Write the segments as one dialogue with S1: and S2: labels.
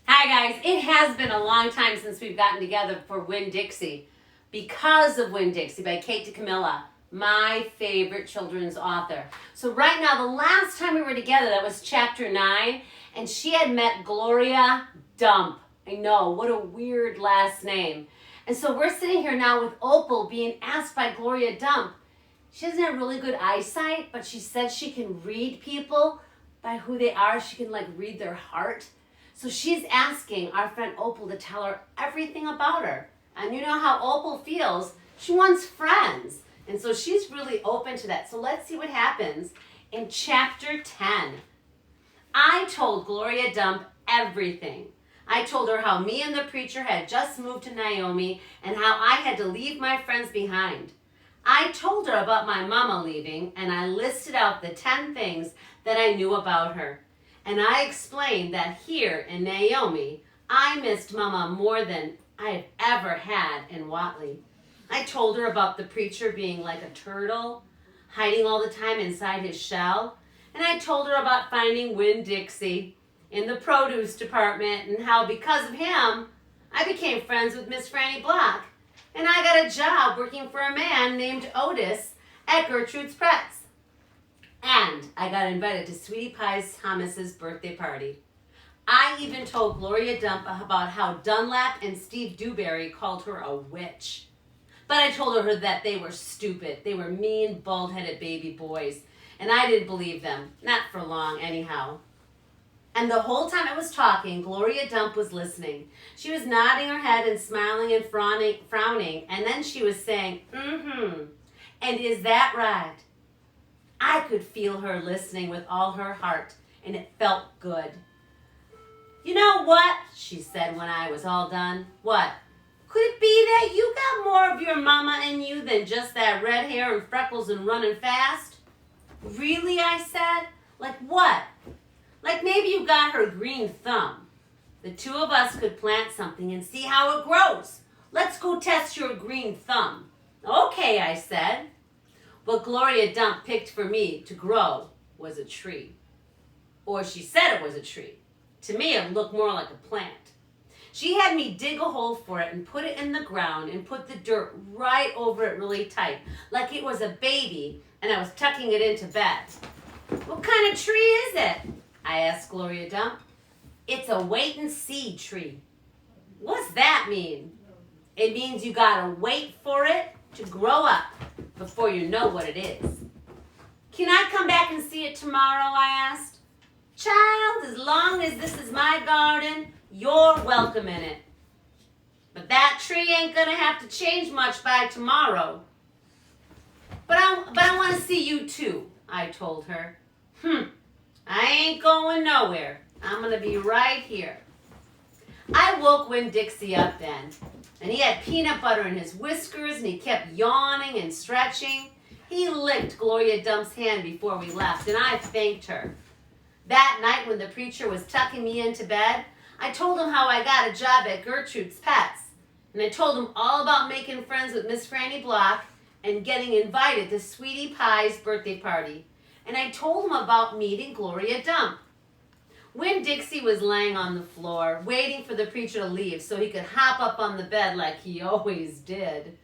S1: Hi guys, it has been a long time since we've gotten together for Winn Dixie. Because of Winn Dixie by Kate DeCamilla, my favorite children's author. So right now, the last time we were together, that was chapter 9, and she had met Gloria Dump. I know, what a weird last name. And so we're sitting here now with Opal being asked by Gloria Dump. She doesn't have really good eyesight, but she said she can read people by who they are. She can read their heart. So she's asking our friend Opal to tell her everything about her. And you know how Opal feels. She wants friends. And so she's really open to that. So let's see what happens in chapter 10. I told Gloria Dump everything. I told her how me and the preacher had just moved to Naomi and how I had to leave my friends behind. I told her about my mama leaving, and I listed out the 10 things that I knew about her. And I explained that here in Naomi, I missed Mama more than I had ever had in Watley. I told her about the preacher being like a turtle, hiding all the time inside his shell. And I told her about finding Winn Dixie in the produce department and how because of him, I became friends with Miss Franny Block. And I got a job working for a man named Otis at Gertrude's Pretz. And I got invited to Sweetie Pie Thomas's birthday party. I even told Gloria Dump about how Dunlap and Steve Dewberry called her a witch. But I told her that they were stupid. They were mean, bald-headed baby boys. And I didn't believe them. Not for long, anyhow. And the whole time I was talking, Gloria Dump was listening. She was nodding her head and smiling and frowning. And then she was saying, and is that right? I could feel her listening with all her heart, and it felt good. You know what? She said when I was all done. What? Could it be that you got more of your mama in you than just that red hair and freckles and running fast? Really, I said. Like what? Like maybe you got her green thumb. The two of us could plant something and see how it grows. Let's go test your green thumb. Okay, I said. What Gloria Dump picked for me to grow was a tree. Or she said it was a tree. To me, it looked more like a plant. She had me dig a hole for it and put it in the ground and put the dirt right over it really tight, like it was a baby and I was tucking it into bed. What kind of tree is it? I asked Gloria Dump. It's a wait and see tree. What's that mean? It means you gotta wait for it to grow up before you know what it is. Can I come back and see it tomorrow? I asked. Child, as long as this is my garden, you're welcome in it. But that tree ain't gonna have to change much by tomorrow. But I want to see you too, I told her. I ain't going nowhere. I'm gonna be right here. I woke Winn Dixie up then, and he had peanut butter in his whiskers, and he kept yawning and stretching. He licked Gloria Dump's hand before we left, and I thanked her. That night when the preacher was tucking me into bed, I told him how I got a job at Gertrude's Pets, and I told him all about making friends with Miss Franny Block and getting invited to Sweetie Pie's birthday party, and I told him about meeting Gloria Dump. Winn Dixie was laying on the floor, waiting for the preacher to leave so he could hop up on the bed like he always did.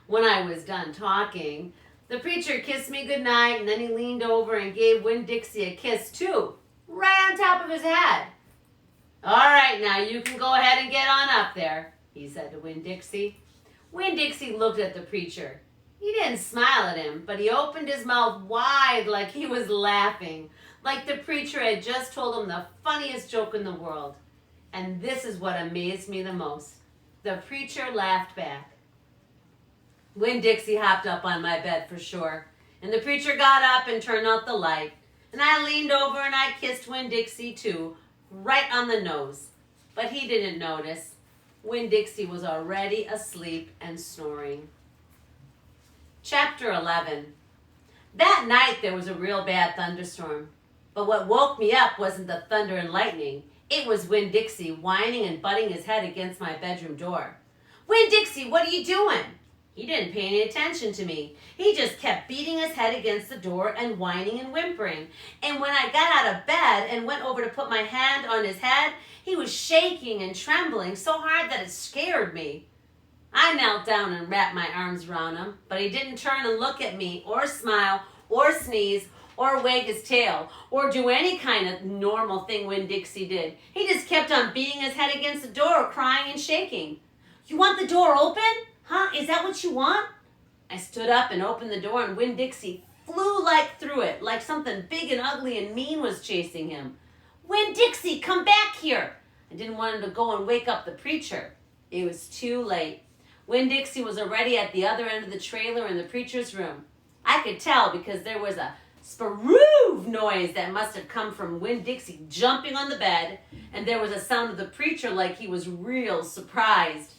S1: When I was done talking, the preacher kissed me goodnight, and then he leaned over and gave Winn Dixie a kiss too, right on top of his head. All right, now you can go ahead and get on up there, he said to Winn Dixie. Winn Dixie looked at the preacher. He didn't smile at him, but he opened his mouth wide like he was laughing, like the preacher had just told him the funniest joke in the world. And this is what amazed me the most. The preacher laughed back. Winn Dixie hopped up on my bed for sure, and the preacher got up and turned out the light, and I leaned over and I kissed Winn Dixie too, right on the nose. But he didn't notice. Winn Dixie was already asleep and snoring. Chapter 11. That night there was a real bad thunderstorm. But what woke me up wasn't the thunder and lightning. It was Winn Dixie whining and butting his head against my bedroom door. Winn Dixie, what are you doing? He didn't pay any attention to me. He just kept beating his head against the door and whining and whimpering. And when I got out of bed and went over to put my hand on his head, he was shaking and trembling so hard that it scared me. I knelt down and wrapped my arms around him, but he didn't turn and look at me or smile or sneeze or wag his tail or do any kind of normal thing Winn Dixie did. He just kept on beating his head against the door, crying and shaking. "You want the door open? Huh? Is that what you want?" I stood up and opened the door, and Winn Dixie flew through it, like something big and ugly and mean was chasing him. "Winn Dixie, come back here!" I didn't want him to go and wake up the preacher. It was too late. Winn Dixie was already at the other end of the trailer in the preacher's room. I could tell because there was a sparoof noise that must have come from Winn Dixie jumping on the bed, and there was a sound of the preacher like he was real surprised.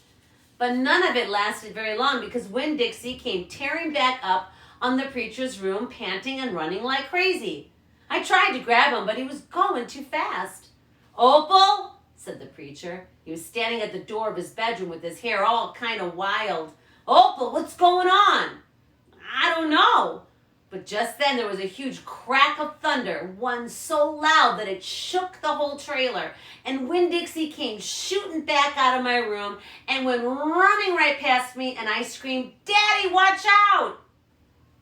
S1: But none of it lasted very long because Winn Dixie came tearing back up on the preacher's room, panting and running like crazy. I tried to grab him, but he was going too fast. "Opal," said the preacher. He was standing at the door of his bedroom with his hair all kind of wild. "Opal, what's going on?" "I don't know." But just then there was a huge crack of thunder, one so loud that it shook the whole trailer. And Winn Dixie came shooting back out of my room and went running right past me, and I screamed, "Daddy, watch out!"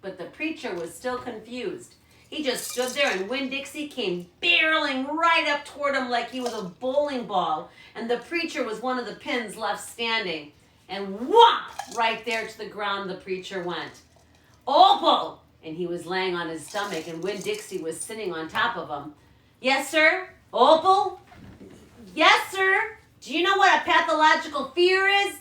S1: But the preacher was still confused. He just stood there, and Winn Dixie came barreling right up toward him like he was a bowling ball, and the preacher was one of the pins left standing. And whop! Right there to the ground the preacher went. "Opal!" And he was laying on his stomach, and Winn Dixie was sitting on top of him. "Yes, sir?" "Opal?" "Yes, sir." "Do you know what a pathological fear is?"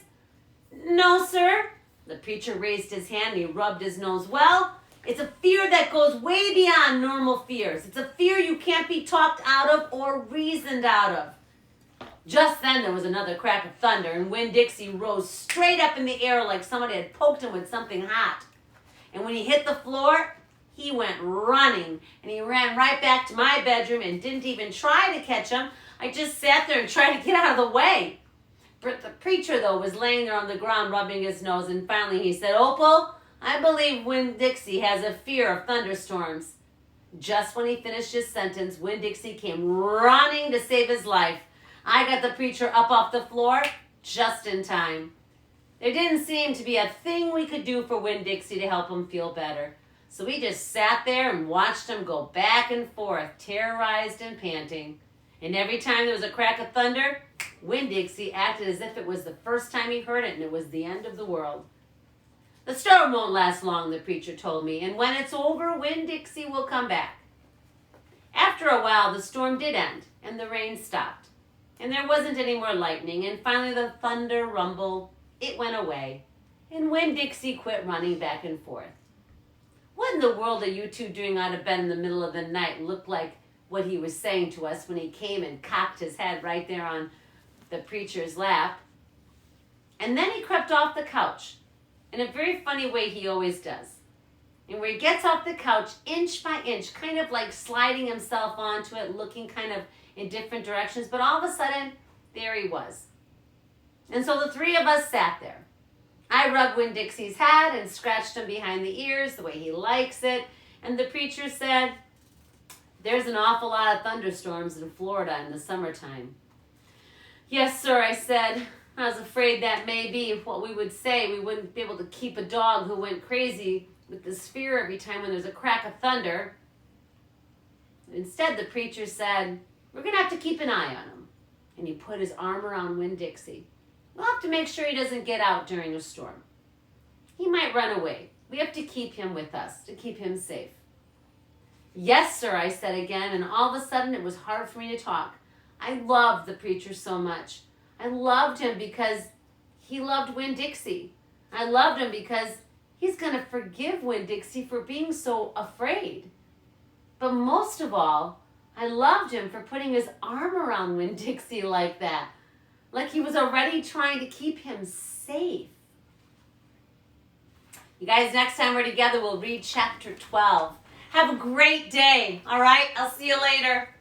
S1: "No, sir." The preacher raised his hand and he rubbed his nose. "Well, it's a fear that goes way beyond normal fears. It's a fear you can't be talked out of or reasoned out of." Just then there was another crack of thunder, and Winn Dixie rose straight up in the air like somebody had poked him with something hot. And when he hit the floor, he went running, and he ran right back to my bedroom and didn't even try to catch him. I just sat there and tried to get out of the way. But the preacher, though, was laying there on the ground rubbing his nose, and finally he said, "Opal, I believe Winn Dixie has a fear of thunderstorms." Just when he finished his sentence, Winn Dixie came running to save his life. I got the preacher up off the floor just in time. There didn't seem to be a thing we could do for Winn Dixie to help him feel better. So we just sat there and watched him go back and forth, terrorized and panting. And every time there was a crack of thunder, Winn Dixie acted as if it was the first time he heard it and it was the end of the world. "The storm won't last long," the preacher told me, "and when it's over, Winn Dixie will come back." After a while, the storm did end, and the rain stopped. And there wasn't any more lightning, and finally the thunder rumble, it went away, and Winn Dixie quit running back and forth. What in the world are you two doing out of bed in the middle of the night? Looked like what he was saying to us when he came and cocked his head right there on the preacher's lap. And then he crept off the couch in a very funny way he always does. And where he gets off the couch inch by inch, kind of like sliding himself onto it, looking kind of in different directions, but all of a sudden, there he was. And so the three of us sat there. I rubbed Winn Dixie's head and scratched him behind the ears the way he likes it, and the preacher said, "There's an awful lot of thunderstorms in Florida in the summertime." "Yes, sir," I said. "I was afraid that may be what we would say. We wouldn't be able to keep a dog who went crazy with this fear every time when there's a crack of thunder." Instead, the preacher said, "We're going to have to keep an eye on him." And he put his arm around Winn Dixie. "We'll have to make sure he doesn't get out during a storm. He might run away. We have to keep him with us to keep him safe." "Yes, sir," I said again, and all of a sudden it was hard for me to talk. I loved the preacher so much. I loved him because he loved Winn Dixie. I loved him because he's going to forgive Winn Dixie for being so afraid. But most of all, I loved him for putting his arm around Winn Dixie like that. Like he was already trying to keep him safe. You guys, next time we're together, we'll read chapter 12. Have a great day, all right? I'll see you later.